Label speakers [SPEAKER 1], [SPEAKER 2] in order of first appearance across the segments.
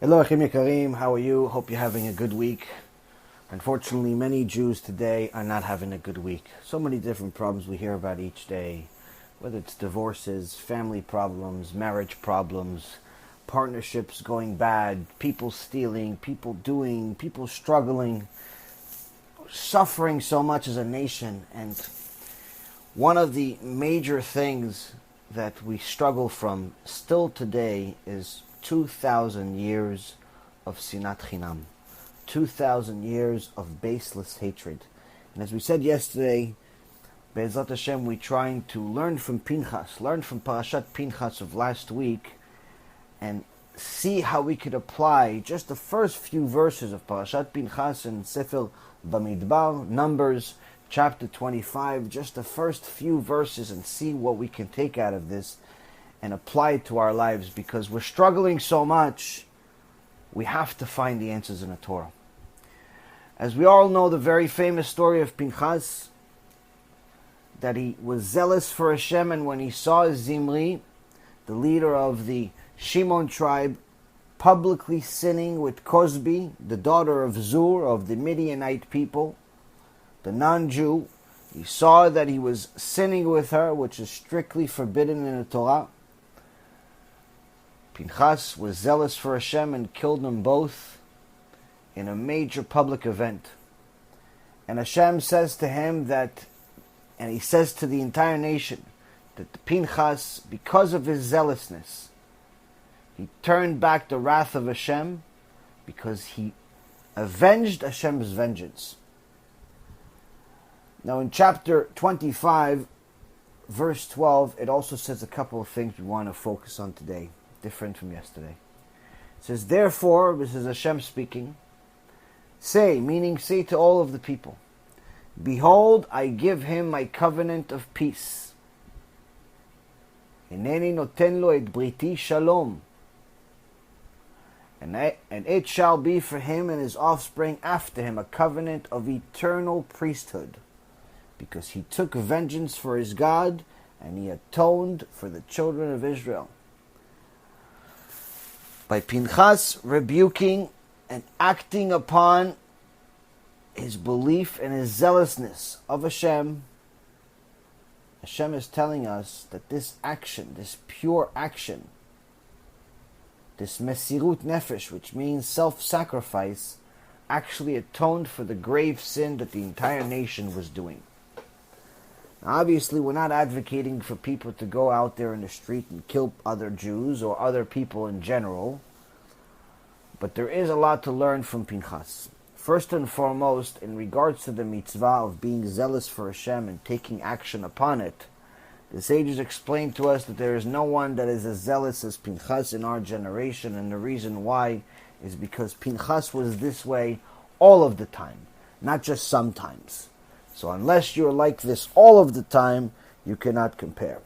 [SPEAKER 1] Hello, Achim Yekarim. How are you? Hope you're having a good week. Unfortunately, many Jews today are not having a good week. So many different problems we hear about each day, whether it's divorces, family problems, marriage problems, partnerships going bad, people stealing, people struggling, suffering so much as a nation. And one of the major things that we struggle from still today is 2,000 years of Sinat Chinam, 2,000 years of baseless hatred. And as we said yesterday, Be'ezrat Hashem, we're trying to learn from Pinchas, learn from Parashat Pinchas of last week, and see how we could apply just the first few verses of Parashat Pinchas in Sefer Bamidbar, Numbers, chapter 25, just the first few verses, and see what we can take out of this and apply it to our lives, because we're struggling so much. We have to find the answers in the Torah. As we all know, the very famous story of Pinchas, that he was zealous for Hashem, and when he saw Zimri, the leader of the Shimon tribe, publicly sinning with Cosbi, the daughter of Zur, of the Midianite people, the non-Jew, he saw that he was sinning with her, which is strictly forbidden in the Torah. Pinchas was zealous for Hashem and killed them both in a major public event. And Hashem says to him that, and he says to the entire nation, that Pinchas, because of his zealousness, he turned back the wrath of Hashem, because he avenged Hashem's vengeance. Now in chapter 25, verse 12, it also says a couple of things we want to focus on today, different from yesterday. It says, therefore, this is Hashem speaking, say, meaning say to all of the people, behold, I give him my covenant of peace. Hineni noten lo et briti shalom. And it shall be for him and his offspring after him a covenant of eternal priesthood, because he took vengeance for his God, and he atoned for the children of Israel. By Pinchas rebuking and acting upon his belief and his zealousness of Hashem, Hashem is telling us that this action, this pure action, this mesirut nefesh, which means self-sacrifice, actually atoned for the grave sin that the entire nation was doing. Now, obviously, we're not advocating for people to go out there in the street and kill other Jews or other people in general, but there is a lot to learn from Pinchas. First and foremost, in regards to the mitzvah of being zealous for Hashem and taking action upon it, the sages explain to us that there is no one that is as zealous as Pinchas in our generation, and the reason why is because Pinchas was this way all of the time, not just sometimes. So unless you're like this all of the time, you cannot compare.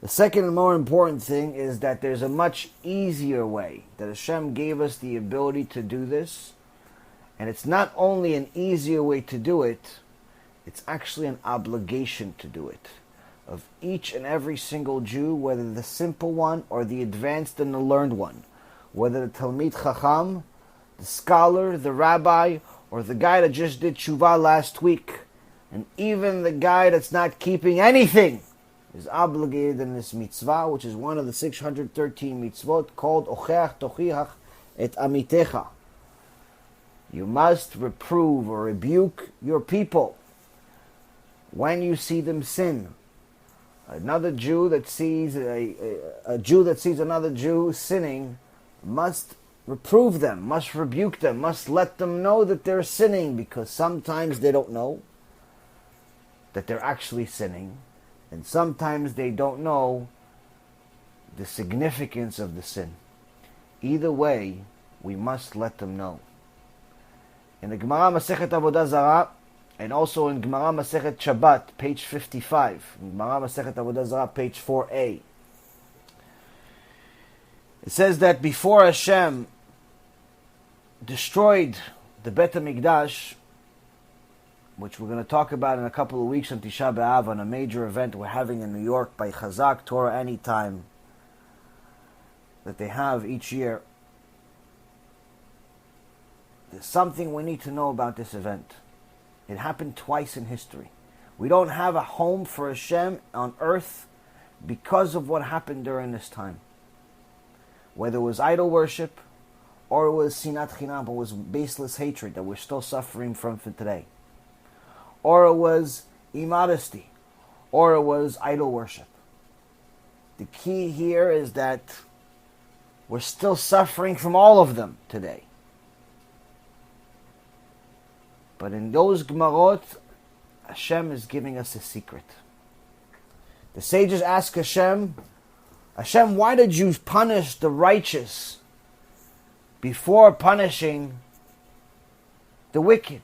[SPEAKER 1] The second and more important thing is that there's a much easier way, that Hashem gave us the ability to do this. And it's not only an easier way to do it, it's actually an obligation to do it, of each and every single Jew, whether the simple one or the advanced and the learned one, whether the Talmid Chacham, the scholar, the rabbi, or the guy that just did TESHUVA last week, and even the guy that's not keeping anything, is obligated in this mitzvah, which is one of the 613 mitzvot called Ocheach Tochiach et Amitecha. You must reprove or rebuke your people when you see them sin. Another Jew that sees a Jew that sees another Jew sinning must reprove them, must rebuke them, must let them know that they're sinning, because sometimes they don't know that they're actually sinning, and sometimes they don't know the significance of the sin. Either way, we must let them know. In the Gemara Masechet Avodah Zarah, and also in Gemara Masechet Shabbat, page 55, in Gemara Masechet Avodah Zarah, page 4a, it says that before Hashem destroyed the Bet HaMikdash, which we're going to talk about in a couple of weeks on Tisha B'Av, on a major event we're having in New York by Chazak Torah Anytime that they have each year. there's something we need to know about this event. It happened twice in history. We don't have a home for Hashem on earth because of what happened during this time. Whether it was idol worship, or it was Sinat Chinam, it was baseless hatred that we're still suffering from today. Or it was immodesty, or it was idol worship. The key here is that we're still suffering from all of them today. But in those Gemarot, Hashem is giving us a secret. The sages ask Hashem, why did you punish the righteous before punishing the wicked?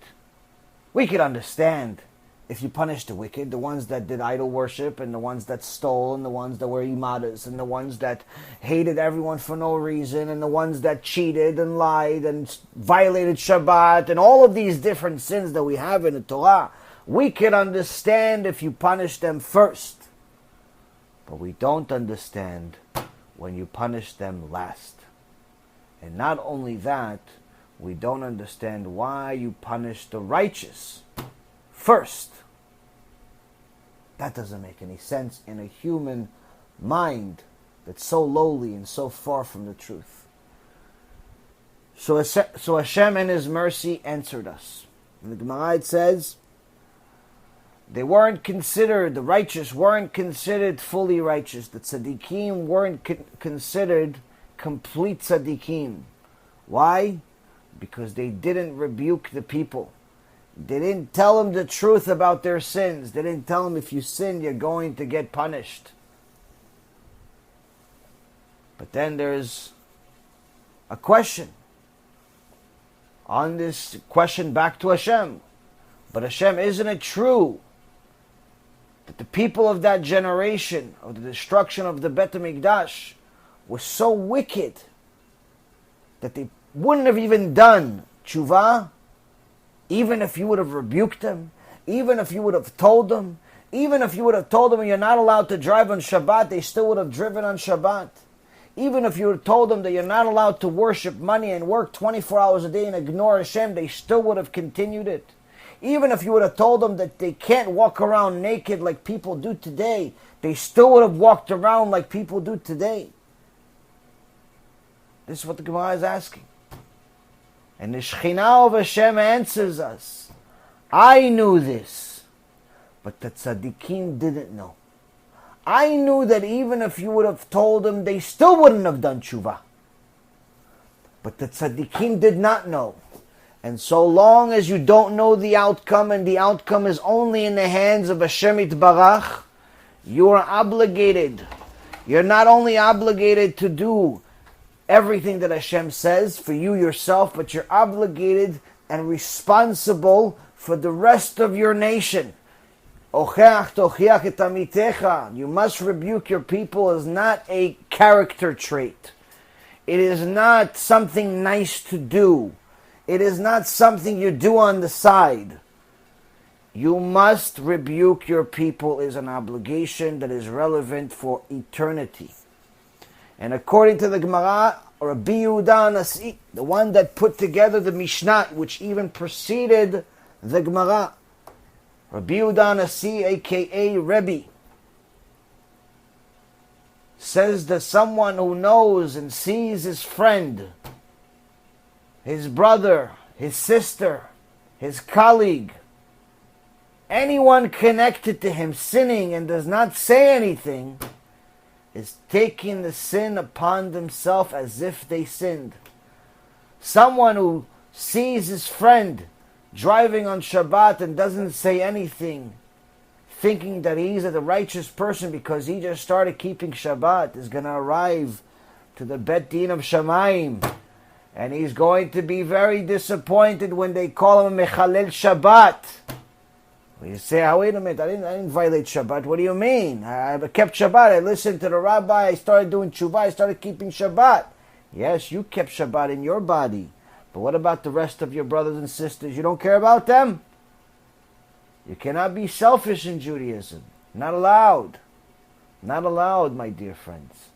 [SPEAKER 1] We could understand if you punish the wicked, the ones that did idol worship, and the ones that stole, and the ones that were imadas, and the ones that hated everyone for no reason, and the ones that cheated and lied and violated Shabbat, and all of these different sins that we have in the Torah. We could understand if you punish them first. But we don't understand when you punish them last. And not only that, we don't understand why you punish the righteous first. That doesn't make any sense in a human mind that's so lowly and so far from the truth. So Hashem in His mercy answered us. In the Gemara it says, they weren't considered, the righteous weren't considered fully righteous. The tzaddikim weren't considered complete tzaddikim. Why? Because they didn't rebuke the people. They didn't tell them the truth about their sins. They didn't tell them if you sin, you're going to get punished. But then there's a question. On this question back to Hashem. But Hashem, isn't it true that the people of that generation, of the destruction of the Bet HaMikdash, were so wicked that they wouldn't have even done TESHUVA, even if you would have rebuked them, even if you would have told them, even if you would have told them you're not allowed to drive on Shabbat, they still would have driven on Shabbat. Even if you would have told them that you're not allowed to worship money and work 24 hours a day and ignore Hashem, they still would have continued it. Even if you would have told them that they can't walk around naked like people do today, they still would have walked around like people do today. This is what the Gemara is asking. And the Shekhinah of Hashem answers us. I knew this, but the tzaddikim didn't know. I knew that even if you would have told them, they still wouldn't have done TESHUVA. But the tzaddikim did not know. And so long as you don't know the outcome, and the outcome is only in the hands of Hashem Yitbarach, you are obligated. You're not only obligated to do everything that Hashem says for you yourself, but you're obligated and responsible for the rest of your nation. You must rebuke your people is not a character trait. It is not something nice to do. It is not something you do on the side. You must rebuke your people is an obligation that is relevant for eternity. And according to the Gemara, Rabbi Yehuda Nasi, the one that put together the Mishnah, which even preceded the Gemara, Rabbi Yehuda Nasi, aka Rebbe, says that someone who knows and sees his friend, his brother, his sister, his colleague, anyone connected to him sinning and does not say anything, is taking the sin upon themselves as if they sinned. Someone who sees his friend driving on Shabbat and doesn't say anything, thinking that he's a righteous person because he just started keeping Shabbat, is going to arrive to the Bet Din of Shamayim, and he's going to be very disappointed when they call him a Mechalel Shabbat. You say, oh, wait a minute, I didn't violate Shabbat. What do you mean? I kept Shabbat. I listened to the rabbi. I started doing TESHUVA. I started keeping Shabbat. Yes, you kept Shabbat in your body. But what about the rest of your brothers and sisters? You don't care about them? You cannot be selfish in Judaism. Not allowed. Not allowed, my dear friends.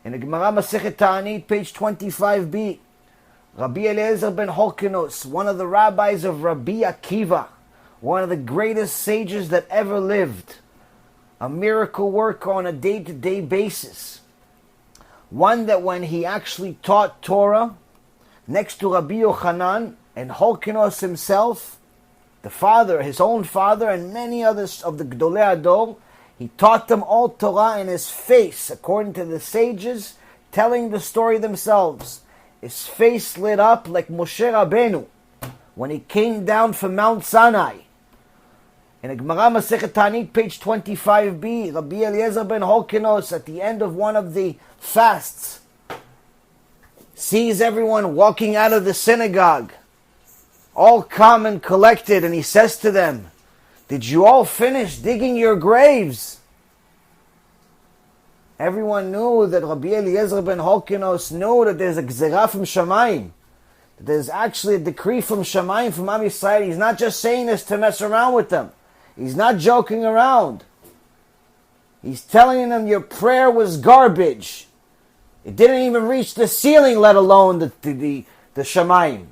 [SPEAKER 1] In the Gemara Masechet Ta'anit, page 25b, Rabbi Eliezer ben Horkenos, one of the rabbis of Rabbi Akiva, one of the greatest sages that ever lived, a miracle worker on a day-to-day basis, one that when he actually taught Torah, next to Rabbi Yochanan and Horkenos himself, the father, his own father, and many others of the Gdolei Ador, he taught them all Torah in his face, according to the sages, telling the story themselves. His face lit up like Moshe Rabbeinu when he came down from Mount Sinai. In the Gemara Masechet Ta'anit, page 25b, Rabbi Eliezer ben Horkenos, at the end of one of the fasts, sees everyone walking out of the synagogue, all calm and collected, and he says to them, "Did you all finish digging your graves?" Everyone knew that Rabbi Eliezer ben Horkenos knew that there's a gzerah from Shamayim, that there's actually a decree from Shamayim, from Am Yisrael. He's not just saying this to mess around with them. He's not joking around. He's telling them your prayer was garbage. It didn't even reach the ceiling, let alone the Shamayim.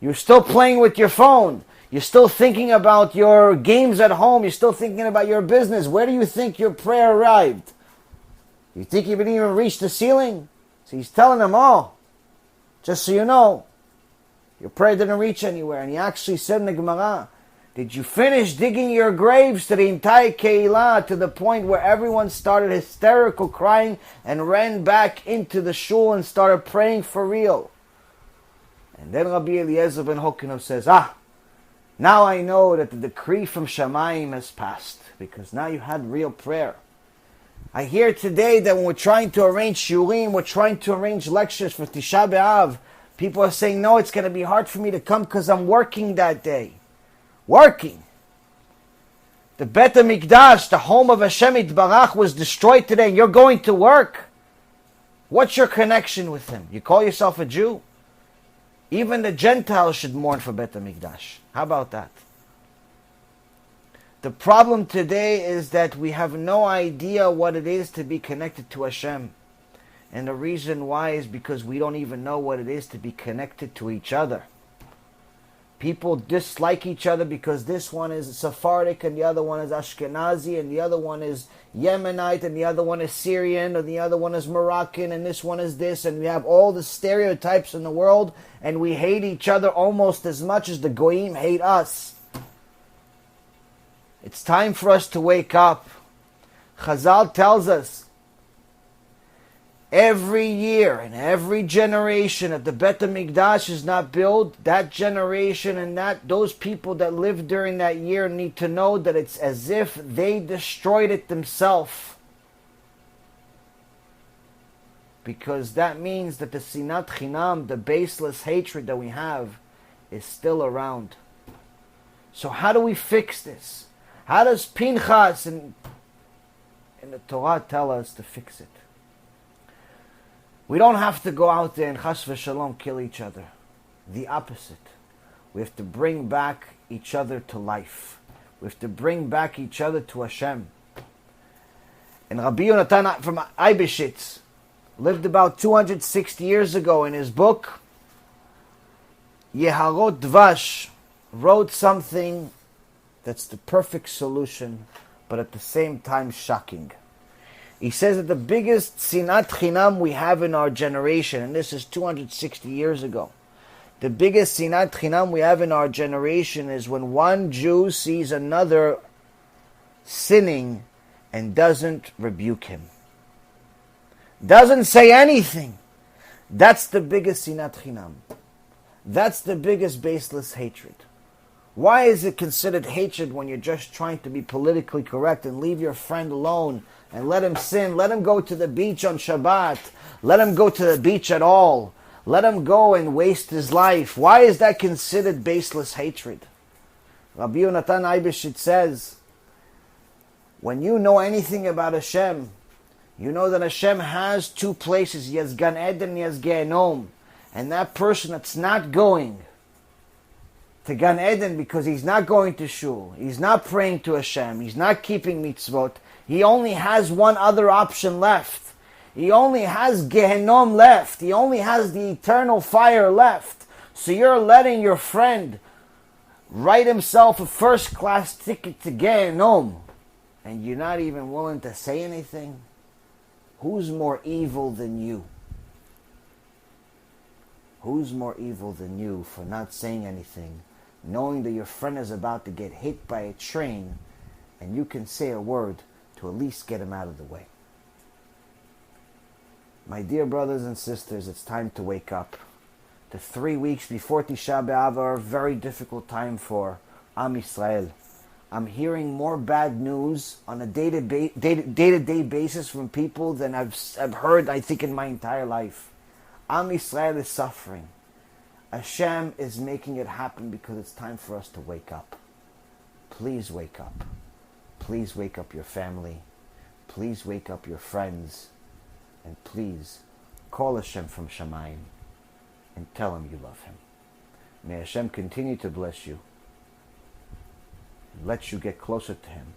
[SPEAKER 1] You're still playing with your phone. You're still thinking about your games at home. You're still thinking about your business. Where do you think your prayer arrived? You think you didn't even reach the ceiling? So he's telling them, oh, just so you know, your prayer didn't reach anywhere. And he actually said in the Gemara, did you finish digging your graves to the entire Keilah, to the point where everyone started hysterical crying and ran back into the shul and started praying for real? And then Rabbi Eliezer ben Horkenos says, now I know that the decree from Shamayim has passed, because now you had real prayer. I hear today that when we're trying to arrange shiurim, we're trying to arrange lectures for Tisha B'Av, people are saying, no, it's going to be hard for me to come because I'm working that day. Working. The Bet HaMikdash, the home of Hashem Yitbarach, was destroyed today, and you're going to work? What's your connection with him? You call yourself a Jew? Even the Gentiles should mourn for Bet HaMikdash. How about that? The problem today is that we have no idea what it is to be connected to Hashem. And the reason why is because we don't even know what it is to be connected to each other. People dislike each other because this one is Sephardic and the other one is Ashkenazi and the other one is Yemenite and the other one is Syrian and the other one is Moroccan and this one is this, and we have all the stereotypes in the world and we hate each other almost as much as the Goyim hate us. It's time for us to wake up. Chazal tells us every year and every generation that the Bet HaMikdash is not built, that generation and those people that lived during that year need to know that it's as if they destroyed it themselves. Because that means that the Sinat Chinam, the baseless hatred that we have, is still around. So how do we fix this? How does Pinchas in the Torah tell us to fix it? We don't have to go out there and chas v'shalom kill each other. The opposite. We have to bring back each other to life. We have to bring back each other to Hashem. And Rabbi Yonatan from Eibeshitz lived about 260 years ago. In his book, Yeharot Dvash, wrote something that's the perfect solution, but at the same time shocking. He says that the biggest Sinat Chinam we have in our generation, and this is 260 years ago, the biggest Sinat Chinam we have in our generation is when one Jew sees another sinning and doesn't rebuke him. Doesn't say anything. That's the biggest Sinat Chinam. That's the biggest baseless hatred. Why is it considered hatred when you're just trying to be politically correct and leave your friend alone and let him sin? Let him go to the beach on Shabbat. Let him go to the beach at all. Let him go and waste his life. Why is that considered baseless hatred? Rabbi Yonatan Eibeshitz says, when you know anything about Hashem, you know that Hashem has two places. He has Gan Eden and he has Gehinnom. And that person that's not going to Gan Eden because he's not going to shul, he's not praying to Hashem, he's not keeping mitzvot, he only has one other option left. He only has Gehinnom left. He only has the eternal fire left. So you're letting your friend write himself a first-class ticket to Gehinnom, and you're not even willing to say anything? Who's more evil than you? Who's more evil than you for not saying anything, knowing that your friend is about to get hit by a train, and you can say a word to at least get him out of the way? My dear brothers and sisters, it's time to wake up. The 3 weeks before Tisha B'Av are a very difficult time for Am Yisrael. I'm hearing more bad news on a day-to-day basis from people than I've heard, I think, in my entire life. Am Yisrael is suffering. Hashem is making it happen because it's time for us to wake up. Please wake up. Please wake up your family. Please wake up your friends. And please call Hashem from Shamayim and tell him you love him. May Hashem continue to bless you and let you get closer to him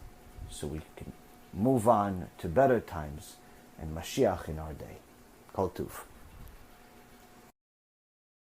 [SPEAKER 1] so we can move on to better times and Mashiach in our day. Kol Tuv.